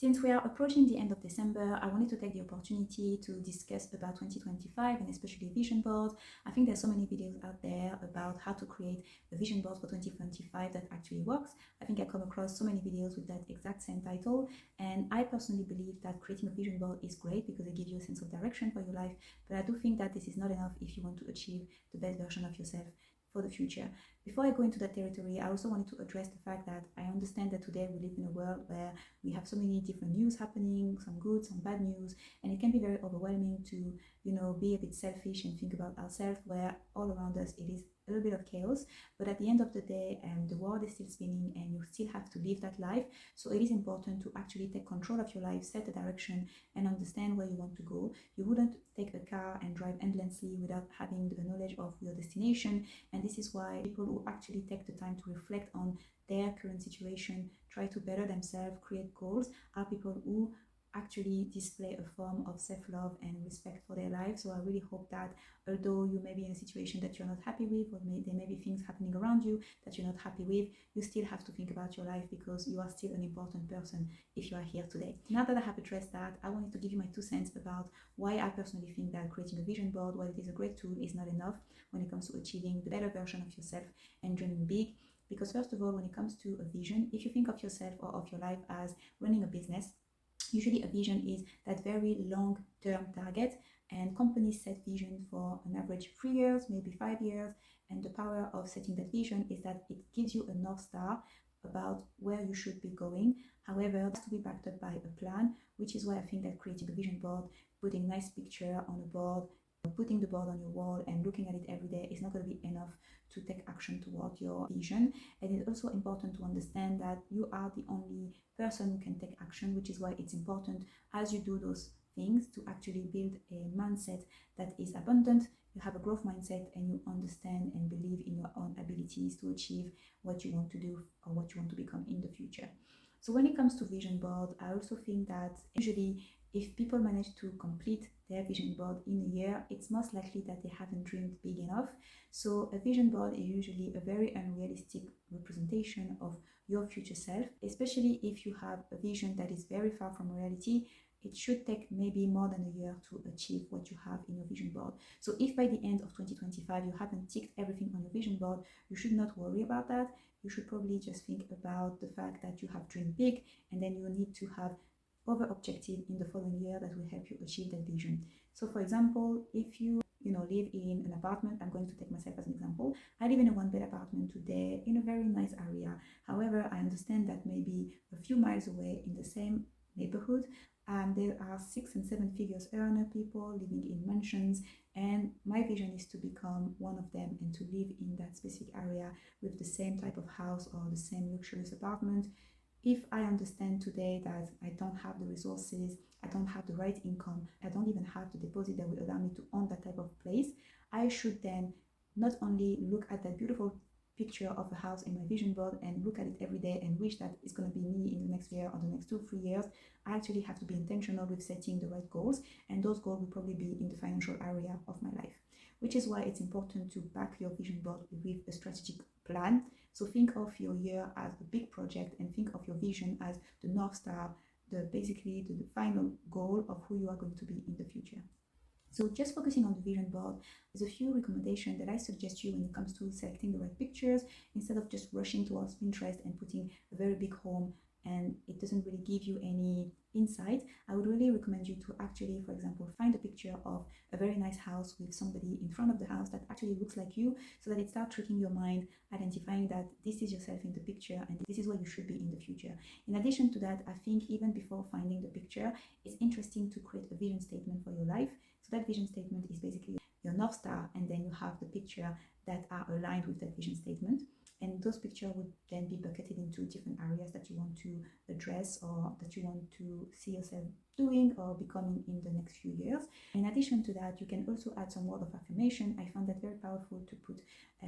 Since we are approaching the end of December, I wanted to take the opportunity to discuss about 2025 and especially vision boards. I think there's so many videos out there about how to create a vision board for 2025 that actually works. I think I come across so many videos with that exact same title, and I personally believe that creating a vision board is great because it gives you a sense of direction for your life, but I do think that this is not enough if you want to achieve the best version of yourself for the future. Before I go into that territory, I also wanted to address the fact that I understand that today we live in a world where we have so many different news happening, some good, some bad news, and it can be very overwhelming to, be a bit selfish and think about ourselves, where all around us it is a little bit of chaos. But at the end of the day, the world is still spinning and you still have to live that life. So it is important to actually take control of your life, set a direction, and understand where you want to go. You wouldn't take a car and drive endlessly without having the knowledge of your destination. And this is why people who actually take the time to reflect on their current situation, try to better themselves, create goals, are people who actually display a form of self-love and respect for their life. So I really hope that although you may be in a situation that you're not happy with, or there may be things happening around you that you're not happy with, you still have to think about your life because you are still an important person if you are here today. Now that I have addressed that, I wanted to give you my 2 cents about why I personally think that creating a vision board, while it is a great tool, is not enough when it comes to achieving the better version of yourself and dreaming big. Because first of all, when it comes to a vision, if you think of yourself or of your life as running a business, usually a vision is that very long-term target, and companies set vision for an average 3 years, maybe 5 years, and the power of setting that vision is that it gives you a North Star about where you should be going. However, it has to be backed up by a plan, which is why I think that creating a vision board, putting a nice picture on a board, putting the board on your wall and looking at it every day is not going to be enough to take action toward your vision. And it's also important to understand that you are the only person who can take action, which is why it's important as you do those things to actually build a mindset that is abundant. You have a growth mindset and you understand and believe in your own abilities to achieve what you want to do or what you want to become in the future. So when it comes to vision board, I also think that usually if people manage to complete their vision board in a year, it's most likely that they haven't dreamed big enough. So a vision board is usually a very unrealistic representation of your future self, especially if you have a vision that is very far from reality. It should take maybe more than a year to achieve what you have in your vision board. So if by the end of 2025 you haven't ticked everything on your vision board, you should not worry about that. You should probably just think about the fact that you have dreamed big, and then you need to have other objective in the following year that will help you achieve that vision. So for example, if you live in an apartment, I'm going to take myself as an example. I live in a 1-bed apartment today in a very nice area. However, I understand that maybe a few miles away in the same neighborhood, there are 6 and 7 figures earner people living in mansions, and my vision is to become one of them and to live in that specific area with the same type of house or the same luxurious apartment. If I understand today that I don't have the resources, I don't have the right income, I don't even have the deposit that will allow me to own that type of place, I should then not only look at that beautiful picture of a house in my vision board and look at it every day and wish that it's going to be me in the next year or the next 2-3 years. I actually have to be intentional with setting the right goals, and those goals will probably be in the financial area of my life, which is why it's important to back your vision board with a strategic plan. So think of your year as a big project and think of your vision as the North Star, basically the final goal of who you are going to be in the future. So just focusing on the vision board, there's a few recommendations that I suggest you when it comes to selecting the right pictures. Instead of just rushing towards Pinterest and putting a very big home and it doesn't really give you any insight, I would really recommend you to actually, for example, find a picture of a very nice house with somebody in front of the house that actually looks like you, so that it starts tricking your mind, identifying that this is yourself in the picture and this is where you should be in the future. In addition to that, I think even before finding the picture, it's interesting to create a vision statement for your life. So that vision statement is basically your North Star, and then you have the picture that are aligned with that vision statement. And those pictures would then be bucketed into different areas that you want to address or that you want to see yourself doing or becoming in the next few years. In addition to that, you can also add some word of affirmation. I found that very powerful to put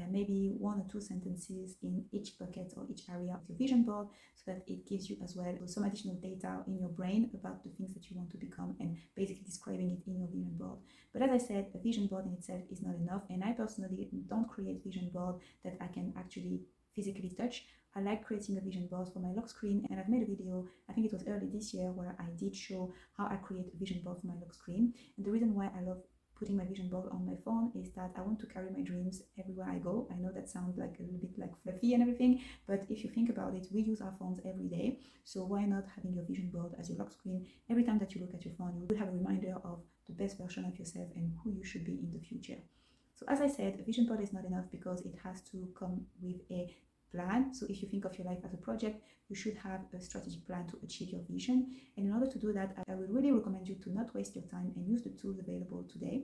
maybe 1 or 2 sentences in each bucket or each area of your vision board, so that it gives you as well some additional data in your brain about the things that you want to become and basically describing it in your vision board. But as I said, a vision board in itself is not enough, and I personally don't create vision board that I can actually physically touch. I like creating a vision board for my lock screen, and I've made a video, I think it was early this year, where I did show how I create a vision board for my lock screen. And the reason why I love putting my vision board on my phone is that I want to carry my dreams everywhere I go. I know that sounds like a little bit like fluffy and everything, but if you think about it, we use our phones every day. So why not having your vision board as your lock screen? Every time that you look at your phone, you will have a reminder of the best version of yourself and who you should be in the future. So as I said, a vision board is not enough because it has to come with a plan. So if you think of your life as a project, you should have a strategic plan to achieve your vision. And in order to do that, I would really recommend you to not waste your time and use the tools available today.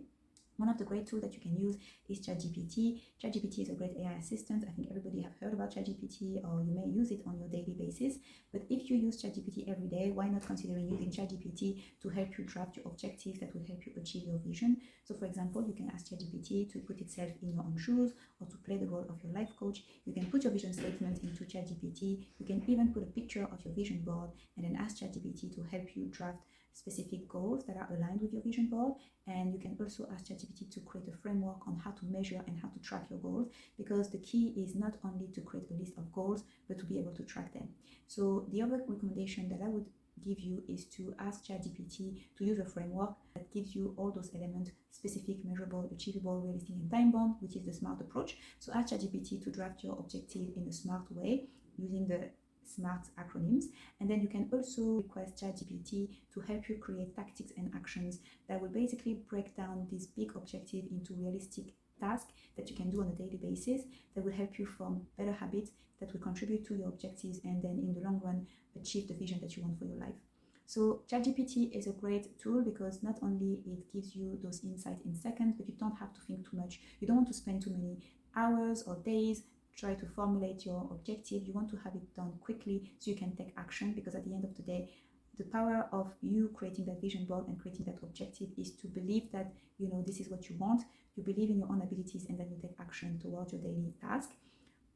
One of the great tools that you can use is ChatGPT. ChatGPT is a great AI assistant. I think everybody have heard about ChatGPT, or you may use it on your daily basis. But if you use ChatGPT every day, why not considering using ChatGPT to help you draft your objectives that will help you achieve your vision? So for example, you can ask ChatGPT to put itself in your own shoes or to play the role of your life coach. You can put your vision statement into ChatGPT. You can even put a picture of your vision board and then ask ChatGPT to help you draft specific goals that are aligned with your vision board. And you can also ask ChatGPT to create a framework on how to measure and how to track your goals, because the key is not only to create a list of goals, but to be able to track them. So the other recommendation that I would give you is to ask ChatGPT to use a framework that gives you all those elements: specific, measurable, achievable, realistic, and time-bound, which is the SMART approach. So ask ChatGPT to draft your objective in a SMART way using the SMART acronyms. And then you can also request ChatGPT to help you create tactics and actions that will basically break down this big objective into realistic tasks that you can do on a daily basis, that will help you form better habits that will contribute to your objectives, and then in the long run achieve the vision that you want for your life. So ChatGPT is a great tool because not only it gives you those insights in seconds, but you don't have to think too much. You don't want to spend too many hours or days try to formulate your objective. You want to have it done quickly so you can take action, because at the end of the day, the power of you creating that vision board and creating that objective is to believe that, you know, this is what you want. You believe in your own abilities, and then you take action towards your daily task.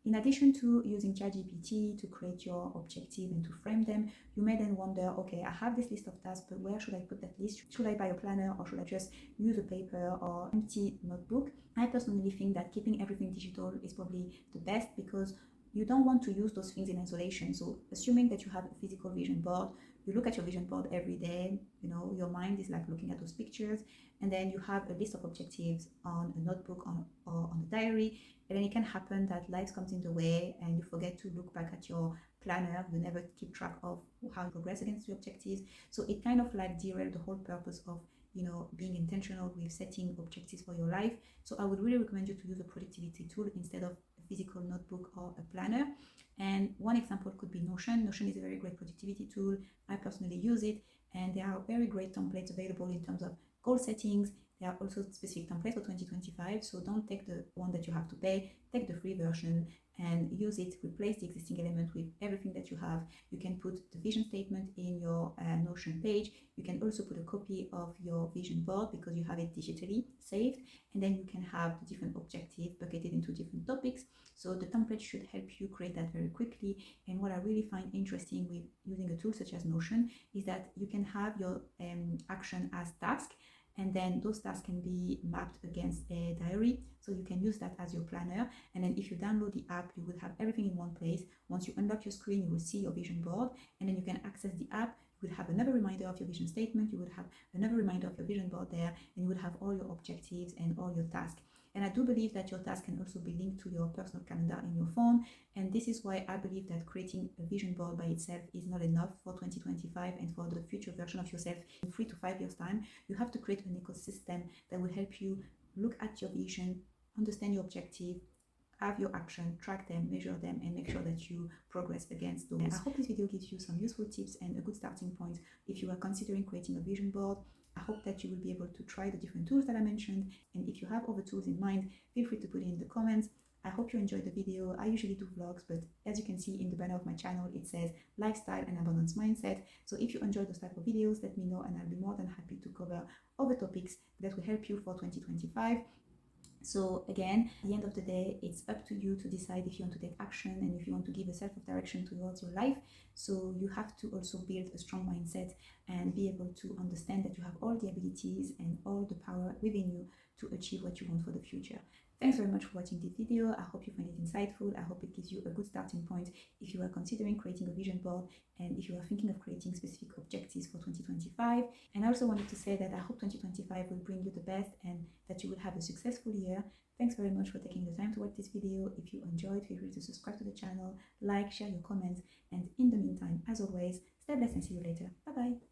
In addition to using ChatGPT to create your objective and to frame them, you may then wonder, okay, I have this list of tasks, but where should I put that list? Should I buy a planner, or should I just use a paper or empty notebook? I personally think that keeping everything digital is probably the best, because you don't want to use those things in isolation. So assuming that you have a physical vision board, you look at your vision board every day, you know, your mind is like looking at those pictures, and then you have a list of objectives on a notebook or on a diary, and then it can happen that life comes in the way and you forget to look back at your planner. You never keep track of how you progress against your objectives. So it kind of like derailed the whole purpose of, you know, being intentional with setting objectives for your life. So I would really recommend you to use a productivity tool instead of a physical notebook or a planner. And one example could be Notion. Notion is a very great productivity tool. I personally use it, and there are very great templates available in terms of goal settings. There are also specific templates for 2025, so don't take the one that you have to pay, take the free version and use it. Replace the existing element with everything that you have. You can put the vision statement in your Notion page. You can also put a copy of your vision board because you have it digitally saved, and then you can have the different objectives bucketed into different topics. So the template should help you create that very quickly. And what I really find interesting with using a tool such as Notion is that you can have your action as task, and then those tasks can be mapped against a diary. So you can use that as your planner. And then if you download the app, you will have everything in one place. Once you unlock your screen, you will see your vision board, and then you can access the app. You will have another reminder of your vision statement. You will have another reminder of your vision board there, and you will have all your objectives and all your tasks. And I do believe that your task can also be linked to your personal calendar in your phone. And this is why I believe that creating a vision board by itself is not enough for 2025 and for the future version of yourself in 3 to 5 years time. You have to create an ecosystem that will help you look at your vision, understand your objective, have your action, track them, measure them, and make sure that you progress against those. I hope this video gives you some useful tips and a good starting point if you are considering creating a vision board. I hope that you will be able to try the different tools that I mentioned, and if you have other tools in mind, feel free to put it in the comments. I hope you enjoyed the video. I usually do vlogs, but as you can see in the banner of my channel, it says lifestyle and abundance mindset. So if you enjoy those type of videos, let me know, and I'll be more than happy to cover other topics that will help you for 2025. So again, at the end of the day, it's up to you to decide if you want to take action and if you want to give a self of direction towards your life. So you have to also build a strong mindset and be able to understand that you have all the abilities and all the power within you to achieve what you want for the future. Thanks very much for watching this video. I hope you find it insightful. I hope it gives you a good starting point if you are considering creating a vision board and if you are thinking of creating specific objectives for 2025. And I also wanted to say that I hope 2025 will bring you the best and that you will have a successful year. Thanks very much for taking the time to watch this video. If you enjoyed, feel free to subscribe to the channel, like, share your comments, and in the meantime, as always, stay blessed and see you later. Bye bye.